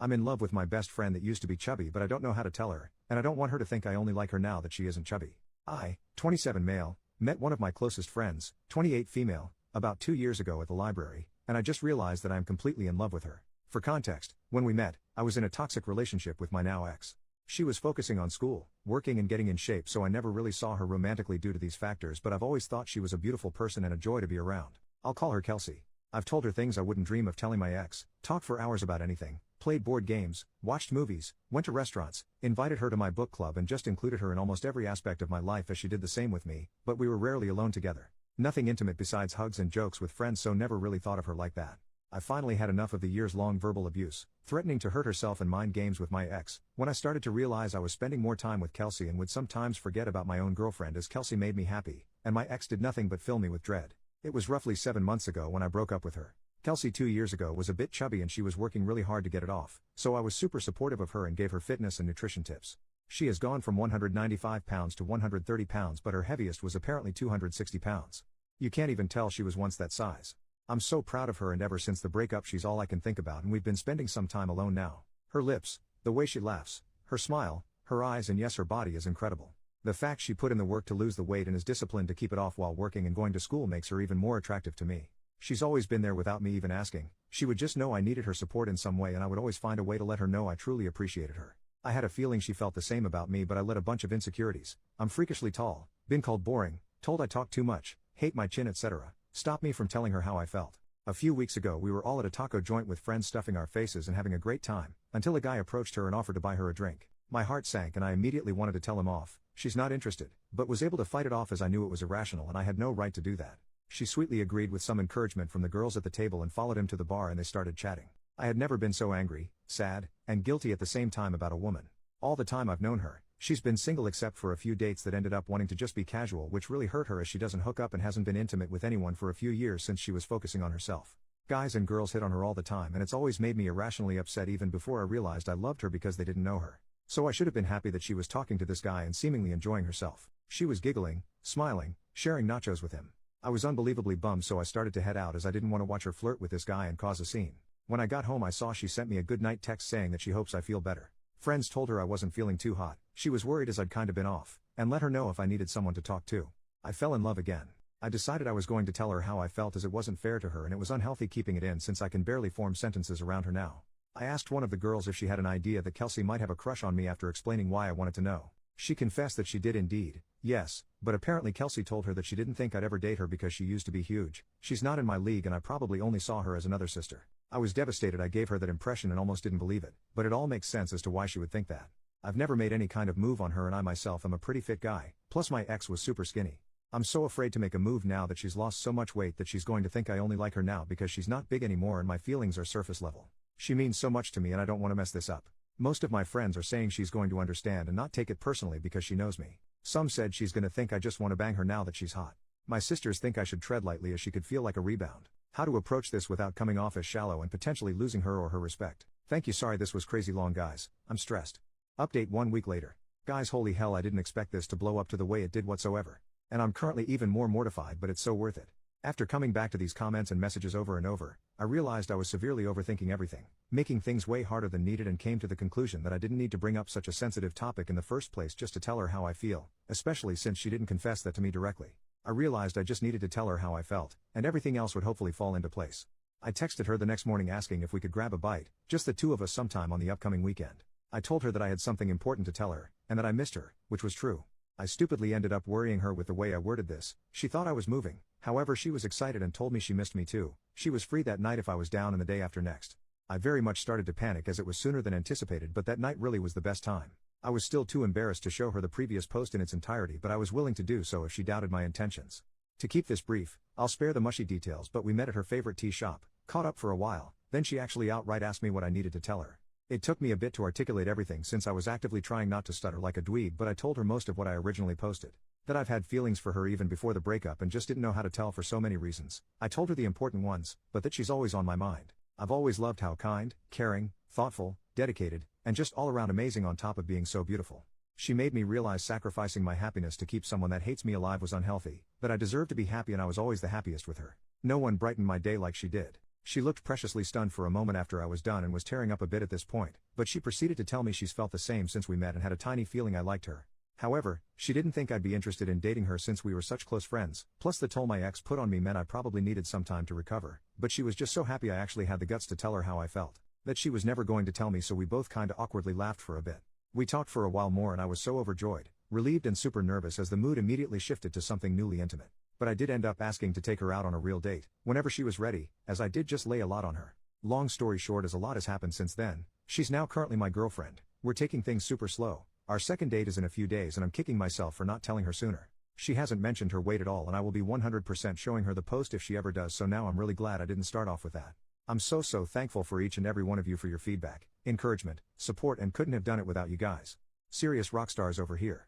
I'm in love with my best friend that used to be chubby, but I don't know how to tell her, and I don't want her to think I only like her now that she isn't chubby. I, 27 male, met one of my closest friends, 28 female, about 2 years ago at the library, and I just realized that I am completely in love with her. For context, when we met, I was in a toxic relationship with my now ex. She was focusing on school, working and getting in shape, so I never really saw her romantically due to these factors, but I've always thought she was a beautiful person and a joy to be around. I'll call her Kelsey. I've told her things I wouldn't dream of telling my ex, talked for hours about anything, played board games, watched movies, went to restaurants, invited her to my book club and just included her in almost every aspect of my life as she did the same with me, but we were rarely alone together. Nothing intimate besides hugs and jokes with friends, so never really thought of her like that. I finally had enough of the years-long verbal abuse, threatening to hurt herself and mind games with my ex, when I started to realize I was spending more time with Kelsey and would sometimes forget about my own girlfriend as Kelsey made me happy, and my ex did nothing but fill me with dread. It was roughly 7 months ago when I broke up with her. Kelsey 2 years ago was a bit chubby and she was working really hard to get it off, so I was super supportive of her and gave her fitness and nutrition tips. She has gone from 195 pounds to 130 pounds, but her heaviest was apparently 260 pounds. You can't even tell she was once that size. I'm so proud of her, and ever since the breakup she's all I can think about, and we've been spending some time alone now. Her lips, the way she laughs, her smile, her eyes, and yes, her body is incredible. The fact she put in the work to lose the weight and is disciplined to keep it off while working and going to school makes her even more attractive to me. She's always been there without me even asking. She would just know I needed her support in some way, and I would always find a way to let her know I truly appreciated her. I had a feeling she felt the same about me, but I let a bunch of insecurities. I'm freakishly tall, been called boring, told I talk too much, hate my chin, etc. stop me from telling her how I felt. A few weeks ago we were all at a taco joint with friends stuffing our faces and having a great time, until a guy approached her and offered to buy her a drink. My heart sank and I immediately wanted to tell him off. She's not interested, but was able to fight it off as I knew it was irrational and I had no right to do that. She sweetly agreed with some encouragement from the girls at the table and followed him to the bar, and they started chatting. I had never been so angry, sad, and guilty at the same time about a woman. All the time I've known her, she's been single except for a few dates that ended up wanting to just be casual, which really hurt her as she doesn't hook up and hasn't been intimate with anyone for a few years since she was focusing on herself. Guys and girls hit on her all the time, and it's always made me irrationally upset even before I realized I loved her because they didn't know her. So I should have been happy that she was talking to this guy and seemingly enjoying herself. She was giggling, smiling, sharing nachos with him. I was unbelievably bummed, so I started to head out as I didn't want to watch her flirt with this guy and cause a scene. When I got home I saw she sent me a good night text saying that she hopes I feel better. Friends told her I wasn't feeling too hot, she was worried as I'd kinda been off, and let her know if I needed someone to talk to. I fell in love again. I decided I was going to tell her how I felt as it wasn't fair to her and it was unhealthy keeping it in since I can barely form sentences around her now. I asked one of the girls if she had an idea that Kelsey might have a crush on me after explaining why I wanted to know. She confessed that she did indeed, yes, but apparently Kelsey told her that she didn't think I'd ever date her because she used to be huge. She's not in my league and I probably only saw her as another sister. I was devastated. I gave her that impression and almost didn't believe it, but it all makes sense as to why she would think that. I've never made any kind of move on her and I myself am a pretty fit guy, plus my ex was super skinny. I'm so afraid to make a move now that she's lost so much weight that she's going to think I only like her now because she's not big anymore and my feelings are surface level. She means so much to me and I don't want to mess this up. Most of my friends are saying she's going to understand and not take it personally because she knows me. Some said she's gonna think I just want to bang her now that she's hot. My sisters think I should tread lightly as she could feel like a rebound. How to approach this without coming off as shallow and potentially losing her or her respect. Thank you. Sorry this was crazy long guys, I'm stressed. Update 1 week later. Guys, holy hell, I didn't expect this to blow up to the way it did whatsoever. And I'm currently even more mortified, but it's so worth it. After coming back to these comments and messages over and over, I realized I was severely overthinking everything, making things way harder than needed, and came to the conclusion that I didn't need to bring up such a sensitive topic in the first place just to tell her how I feel, especially since she didn't confess that to me directly. I realized I just needed to tell her how I felt, and everything else would hopefully fall into place. I texted her the next morning asking if we could grab a bite, just the two of us sometime on the upcoming weekend. I told her that I had something important to tell her, and that I missed her, which was true. I stupidly ended up worrying her with the way I worded this. She thought I was moving, however she was excited and told me she missed me too. She was free that night if I was down and the day after next. I very much started to panic as it was sooner than anticipated, but that night really was the best time. I was still too embarrassed to show her the previous post in its entirety, but I was willing to do so if she doubted my intentions. To keep this brief, I'll spare the mushy details, but we met at her favorite tea shop, caught up for a while, then she actually outright asked me what I needed to tell her. It took me a bit to articulate everything since I was actively trying not to stutter like a dweeb, but I told her most of what I originally posted. That I've had feelings for her even before the breakup and just didn't know how to tell for so many reasons. I told her the important ones, but that she's always on my mind. I've always loved how kind, caring, thoughtful, dedicated, and just all around amazing on top of being so beautiful. She made me realize sacrificing my happiness to keep someone that hates me alive was unhealthy, that I deserved to be happy and I was always the happiest with her. No one brightened my day like she did. She looked preciously stunned for a moment after I was done and was tearing up a bit at this point, but she proceeded to tell me she's felt the same since we met and had a tiny feeling I liked her. However, she didn't think I'd be interested in dating her since we were such close friends, plus the toll my ex put on me meant I probably needed some time to recover, but she was just so happy I actually had the guts to tell her how I felt. That she was never going to tell me, so we both kinda awkwardly laughed for a bit. We talked for a while more and I was so overjoyed, relieved and super nervous as the mood immediately shifted to something newly intimate. But I did end up asking to take her out on a real date, whenever she was ready, as I did just lay a lot on her. Long story short, as a lot has happened since then, she's now currently my girlfriend. We're taking things super slow. Our second date is in a few days and I'm kicking myself for not telling her sooner. She hasn't mentioned her weight at all and I will be 100% showing her the post if she ever does, so now I'm really glad I didn't start off with that. I'm so thankful for each and every one of you for your feedback, encouragement, support, and couldn't have done it without you guys. Serious rock stars over here.